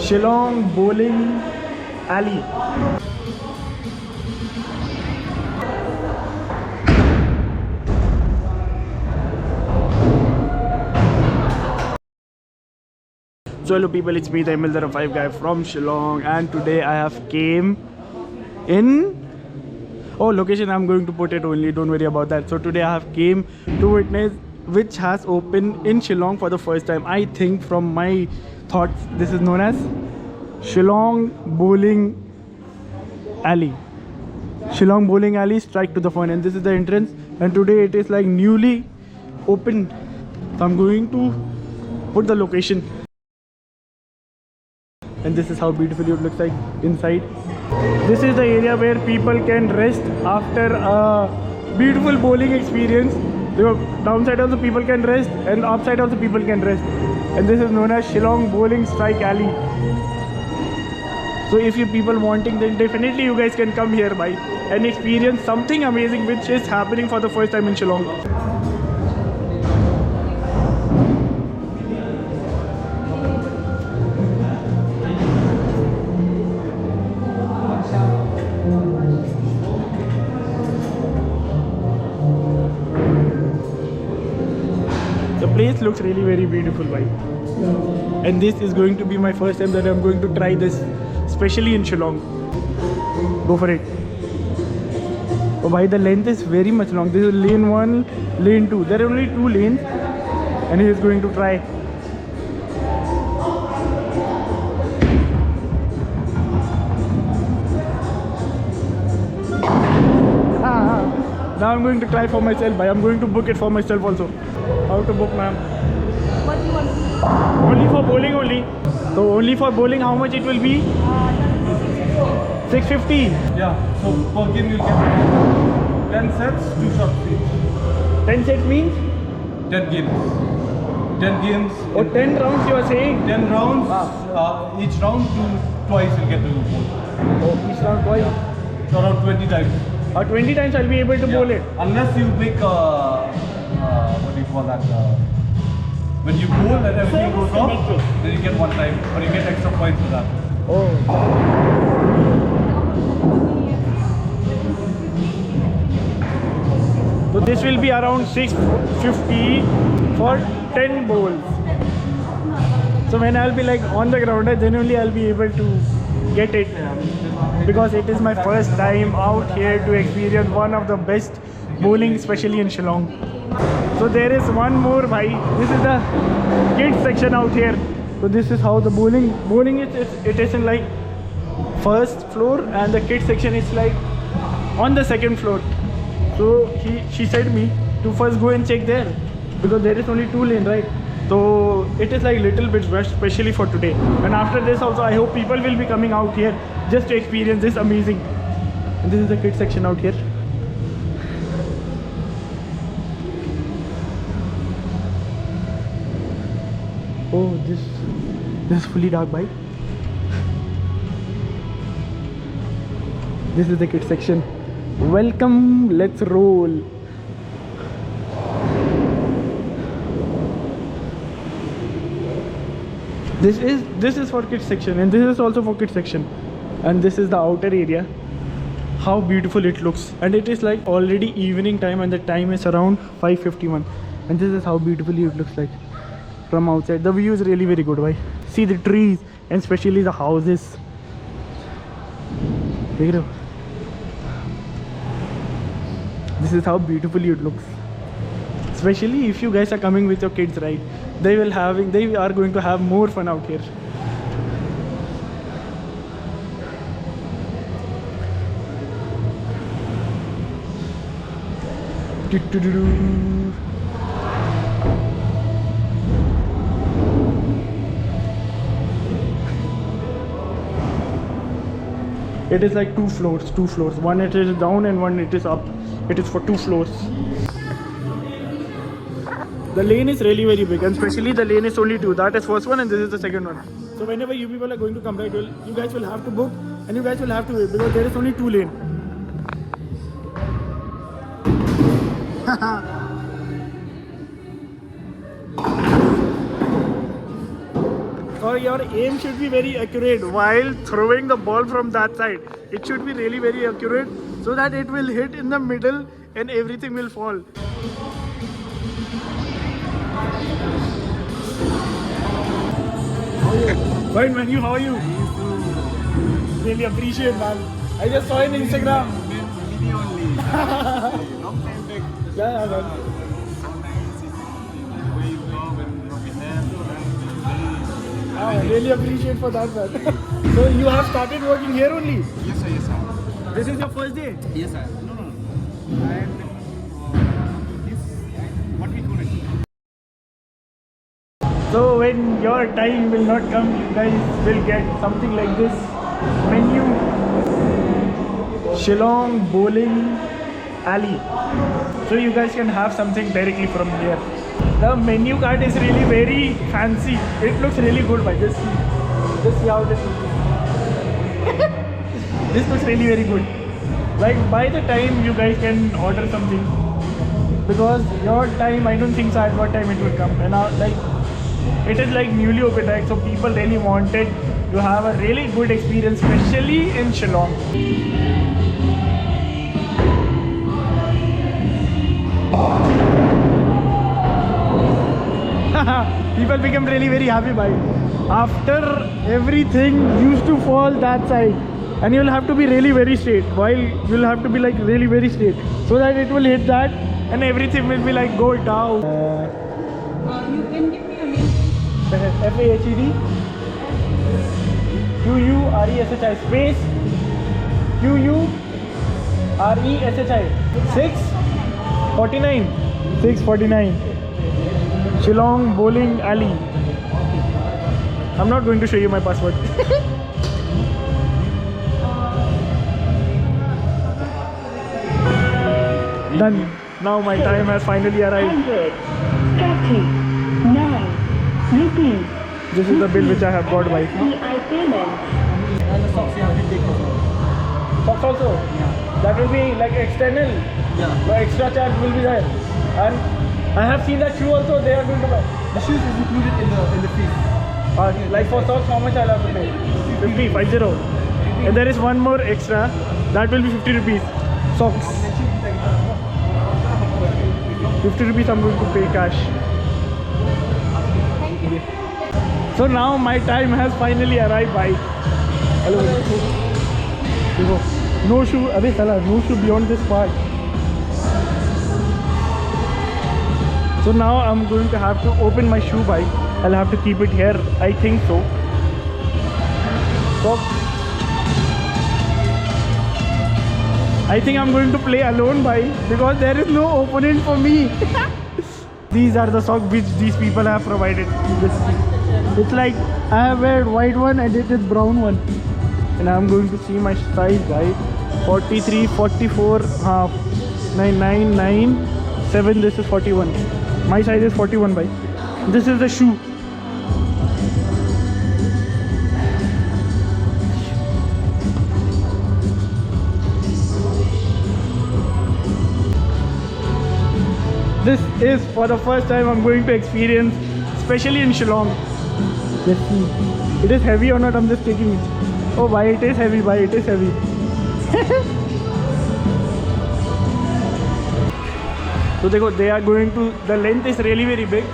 Shillong Bowling Alley. So hello people, it's me the ML05 guy from Shillong, and today I have came in location I'm going to put it only, don't worry about that. So today I have came to witness which has opened in Shillong for the first time. I think from my thoughts this is known as Shillong Bowling Alley. Shillong Bowling Alley, strike to the fun, and this is the entrance, and today it is like newly opened. So I'm going to put the location. And this is how beautifully it looks like inside. This is the area where people can rest after a beautiful bowling experience. The downside also people can rest, and upside also people can rest. And this is known as Shillong Bowling Strike Alley. So if you people wanting, then definitely you guys can come here by and experience something amazing which is happening for the first time in Shillong. The place looks really very beautiful, bhai. And this is going to be my first time that I'm going to try this, especially in Shillong. Go for it. Oh bhai, the length is very much long. This is lane 1, lane 2. There are only 2 lanes, and he is going to try. Now I'm going to try for myself, bhai. I'm going to book it for myself also. How to book, ma'am? Only for bowling only. So only for bowling, how much it will be? 650. Yeah. So per game you'll get 10 sets, 2 shots each. 10 sets means? 10 games. 10 games. Oh, 10 rounds you are saying? 10 rounds. Each round twice you'll get to bowl. Oh, each round twice. So around 20 times. 20 times I'll be able to bowl it. Unless you make what do you call that? When you bowl and everything goes off, then you get 1 time, or you get extra points for that. Oh. So this will be around 650 for 10 bowls. So when I'll be like on the ground, then only I'll be able to get it. Because it is my first time out here to experience one of the best bowling, especially in Shillong. So there is one more, bhai. This is the kids section out here. So this is how the bowling is. It is in like first floor, and the kids section is like on the second floor. So she said me to first go and check there, because there is only 2 lanes, right? So it is like little bit rushed, especially for today. And after this also, I hope people will be coming out here just to experience this amazing. And this is the kids section out here. Oh, this is fully dark, bhai. This is the kids section. Welcome, let's roll. This is for kids section, and this is also for kids section. And this is the outer area. How beautiful it looks. And it is like already evening time, and the time is around 5:51. And this is how beautifully it looks like from outside. The view is really very good, bhai. See the trees, and especially the houses. This is how beautifully it looks. Especially if you guys are coming with your kids, right? They are going to have more fun out here. It is like 2 floors. One it is down and one it is up. It is for 2 floors. The lane is really very big, and especially the lane is only 2. That is first one, and this is the second one. So whenever you people are going to come back, you guys will have to book, and you guys will have to wait, because there is only 2 lanes. your aim should be very accurate while throwing the ball from that side. It should be really very accurate so that it will hit in the middle and everything will fall. Fine man, how are you? Really appreciate man. I just saw in Instagram. Video only. Long time back. Yeah, man. Way you go and Robin I really appreciate for that man. So you have started working here only? Yes sir, yes sir. This is your first day? Yes sir. No. And this, what we call it? So when your time will not come, you guys will get something like this menu. Shillong Bowling Alley. So you guys can have something directly from here. The menu card is really very fancy. It looks really good by just see how this looks. This looks really very good. Like by the time you guys can order something, because your time, I don't think so at what time it will come. And now like it is like newly opened, right? So people really wanted to have a really good experience, especially in Shillong. People become really very happy by it. After everything used to fall that side, and you'll have to be really very straight, while you'll have to be like really very straight, so that it will hit that and everything will be like go down. You can give me a name. FAHED QURESHI space QURESHI 649 Shillong Bowling Alley. I'm not going to show you my password. Done. Now my time has finally arrived. 139 rupees. This is the bill which I have got by. SBI payment. And the socks you have to take also. Socks also? Yeah. That will be like external. Yeah. The extra charge will be there. And I have seen that shoe also they are going to buy. The shoes is included in the fee. Like for socks, how much I'll have to pay? 50. And there is one more extra. That will be 50 rupees. Socks. 50 rupees I'm going to pay cash. So now my time has finally arrived by. Hello. No shoe. Abhi sala, no shoe beyond this part. So now I'm going to have to open my shoe bike. I'll have to keep it here. I think so. So I think I'm going to play alone by because there is no opponent for me. These are the socks which these people have provided. It's like I have wear white one and it is brown one. And I'm going to see my size, guys. 43, 44, 9, 7. This is 41. My size is 41 by. This is the shoe. This is for the first time I'm going to experience, especially in Shillong. Let's see. It is heavy or not? I'm just taking it. Oh, why it is heavy? Why it is heavy? So they are going to, the length is really very big.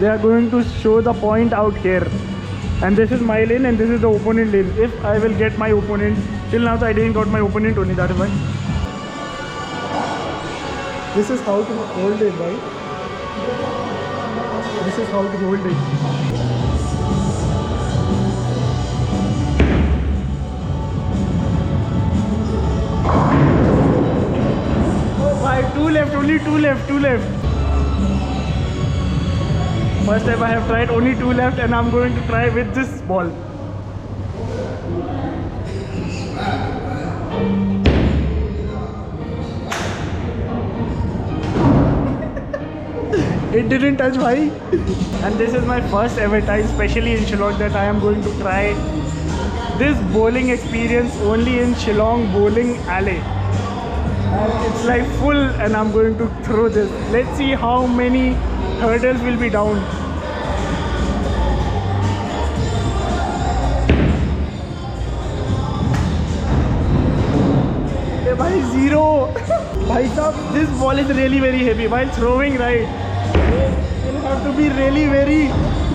They are going to show the point out here. And this is my lane and this is the opponent lane. If I will get my opponent, till now I didn't got my opponent only, that is why. This is how to hold it, right? This is how to hold it. Two left, only two left. First time I have tried only two left and I'm going to try with this ball. It didn't touch, bhai. And this is my first ever time, especially in Shillong, that I am going to try this bowling experience only in Shillong Bowling Alley. And it's like full and I'm going to throw this. Let's see how many hurdles will be down. zero. Bhai sahab, this ball is really very heavy. While throwing right, you'll have to be really very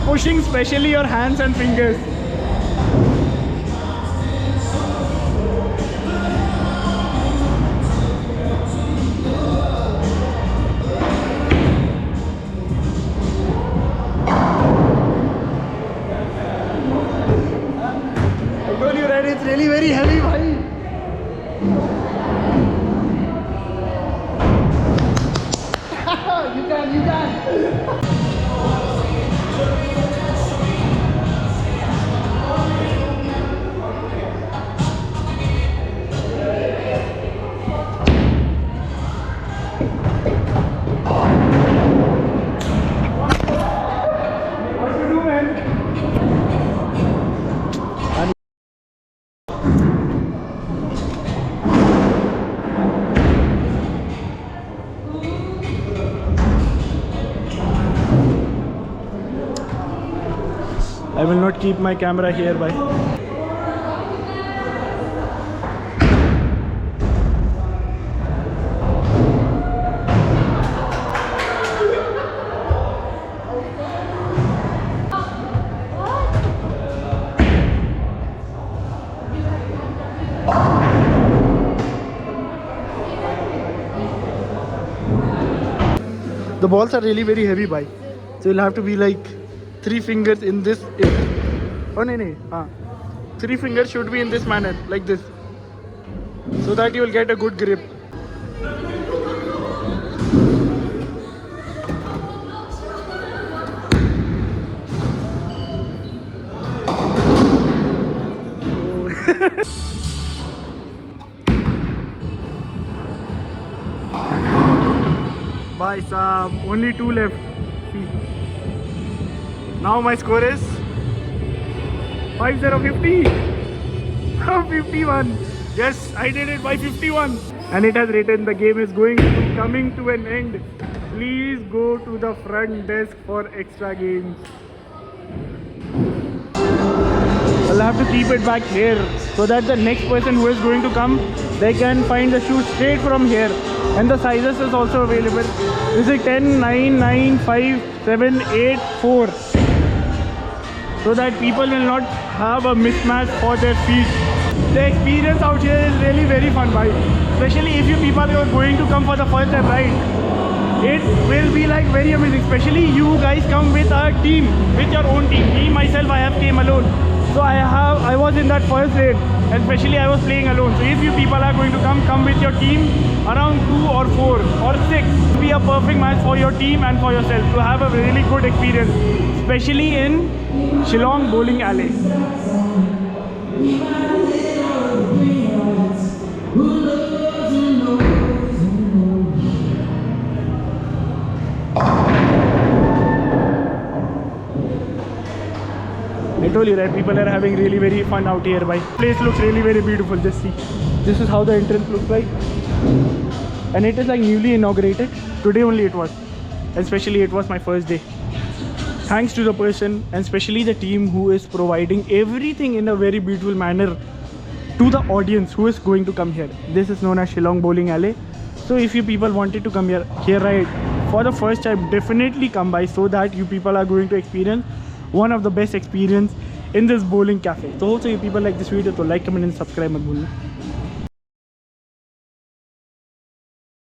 pushing, especially your hands and fingers. I told you right, it's really very heavy, bhai. You can. What to do, man? I will not keep my camera here, bhai. The balls are really very heavy, bhai. So you'll have to be like 3 fingers in this. Oh no, no. 3 fingers should be in this manner, like this, so that you will get a good grip. Bhai sahab, only 2 left. Now my score is 50. 51. Yes, I did it by 51. And it has written the game is going to be coming to an end. Please go to the front desk for extra games. I'll have to keep it back here so that the next person who is going to come, they can find the shoe straight from here. And the sizes is also available. This is 10, 9, 9, 5, 7, 8, 4. So that people will not have a mismatch for their feet. The experience out here is really very fun, bhai. Especially if you people are going to come for the first time, right? It will be like very amazing. Especially you guys come with a team, with your own team. Me, myself, I have came alone. So I was in that first raid, especially I was playing alone. So if you people are going to come with your team around 2 or 4 or 6. It will be a perfect match for your team and for yourself to have a really good experience, especially in Shillong Bowling Alley. I told you that people are having really very fun out here. Bhai, place looks really very beautiful. Just see, this is how the entrance looks like, and it is like newly inaugurated. Today only it was, and especially it was my first day. Thanks to the person and especially the team who is providing everything in a very beautiful manner to the audience who is going to come here. This is known as Shillong Bowling Alley. So if you people wanted to come here right for the first time, definitely come by, so that you people are going to experience one of the best experience in this bowling cafe. So also you people like this video, so like, comment and subscribe mat bhulna.